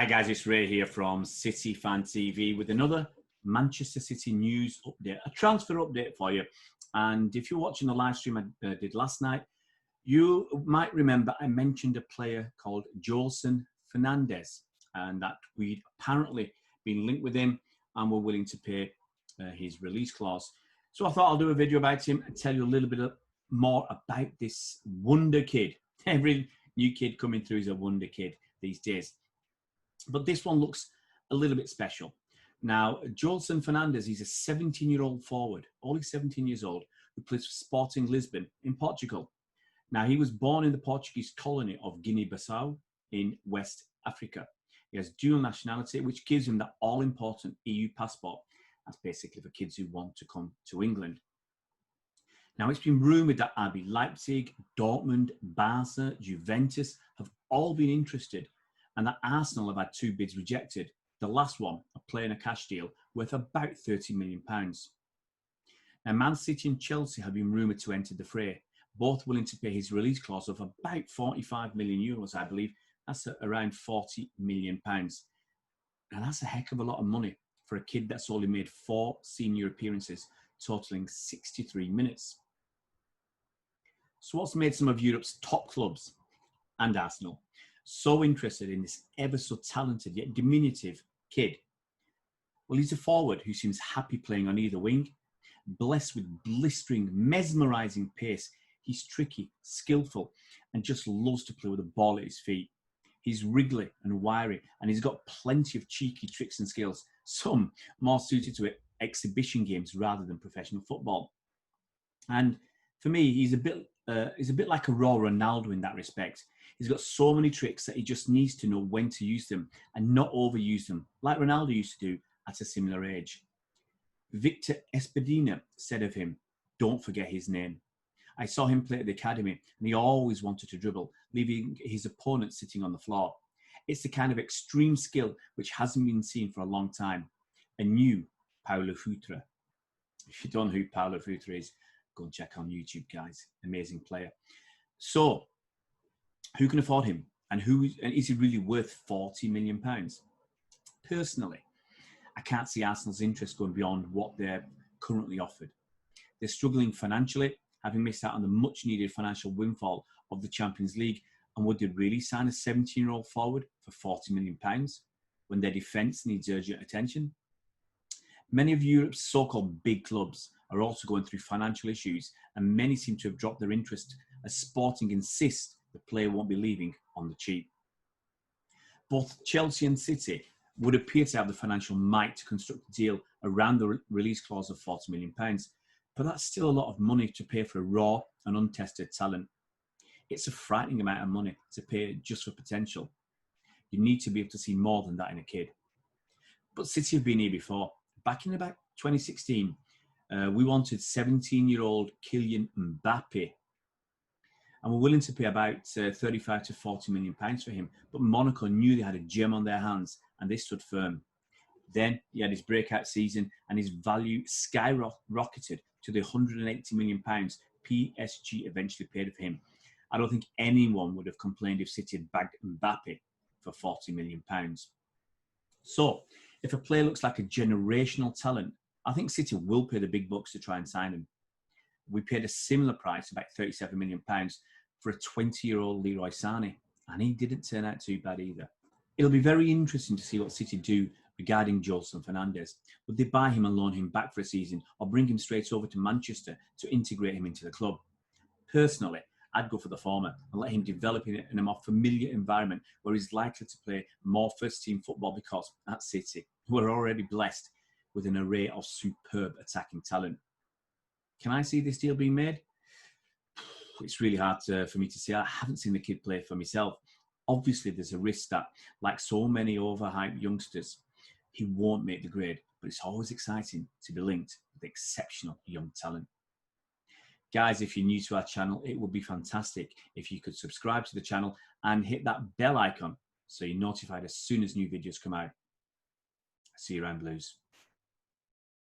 Hi guys, it's Ray here from City Fan TV with another Manchester City news update, a transfer update for you. And if you're watching the live stream I did last night, you might remember I mentioned a player called Joelson Fernandes and that we'd apparently been linked with him and were willing to pay his release clause. So I thought I'll do a video about him and tell you a little bit more about this wonder kid. Every new kid coming through is a wonder kid these days. But this one looks a little bit special. Now, Joelson Fernandes, he's a 17-year-old forward, only 17 years old, who plays for Sporting Lisbon in Portugal. Now, he was born in the Portuguese colony of Guinea-Bissau in West Africa. He has dual nationality, which gives him that all-important EU passport. That's basically for kids who want to come to England. Now, it's been rumoured that RB Leipzig, Dortmund, Barca, Juventus have all been interested, and that Arsenal have had 2 bids rejected. The last one, a player and a cash deal, worth about £30 million. Now, Man City and Chelsea have been rumoured to enter the fray, both willing to pay his release clause of about 45 million euros, I believe. That's around £40 million. Now, that's a heck of a lot of money for a kid that's only made 4 senior appearances, totalling 63 minutes. So what's made some of Europe's top clubs and Arsenal so interested in this ever so talented yet diminutive kid? Well, he's a forward who seems happy playing on either wing. Blessed with blistering, mesmerising pace, he's tricky, skillful, and just loves to play with the ball at his feet. He's wriggly and wiry, and he's got plenty of cheeky tricks and skills, some more suited to exhibition games rather than professional football. And for me, he's a bit like a raw Ronaldo in that respect. He's got so many tricks that he just needs to know when to use them and not overuse them, like Ronaldo used to do at a similar age. Victor Espadina said of him, "Don't forget his name. I saw him play at the academy and he always wanted to dribble, leaving his opponent sitting on the floor. It's the kind of extreme skill which hasn't been seen for a long time. A new Paulo Futre." If you don't know who Paulo Futre is, go and check on YouTube, guys. Amazing player. So, who can afford him? And is he really worth £40 million? Personally, I can't see Arsenal's interest going beyond what they're currently offered. They're struggling financially, having missed out on the much-needed financial windfall of the Champions League. And would they really sign a 17-year-old forward for £40 million when their defence needs urgent attention? Many of Europe's so-called big clubs are also going through financial issues, and many seem to have dropped their interest as Sporting insist the player won't be leaving on the cheap. Both Chelsea and City would appear to have the financial might to construct a deal around the release clause of £40 million, but that's still a lot of money to pay for a raw and untested talent. It's a frightening amount of money to pay just for potential. You need to be able to see more than that in a kid. But City have been here before. Back in about 2016, we wanted 17-year-old Kylian Mbappe, and we're willing to pay about 35 to 40 million pounds for him. But Monaco knew they had a gem on their hands, and they stood firm. Then he had his breakout season, and his value skyrocketed to the 180 million pounds PSG eventually paid for him. I don't think anyone would have complained if City had bagged Mbappe for 40 million pounds. So, if a player looks like a generational talent, I think City will pay the big bucks to try and sign him. We paid a similar price, about £37 million, for a 20-year-old Leroy Sané, and he didn't turn out too bad either. It'll be very interesting to see what City do regarding Joelson Fernandes. Would they buy him and loan him back for a season, or bring him straight over to Manchester to integrate him into the club? Personally, I'd go for the former and let him develop in a more familiar environment where he's likely to play more first-team football, because at City, we're already blessed with an array of superb attacking talent. Can I see this deal being made? It's really hard for me to say. I haven't seen the kid play for myself. Obviously, there's a risk that, like so many overhyped youngsters, he won't make the grade, but it's always exciting to be linked with exceptional young talent. Guys, if you're new to our channel, it would be fantastic if you could subscribe to the channel and hit that bell icon so you're notified as soon as new videos come out. See you around, Blues.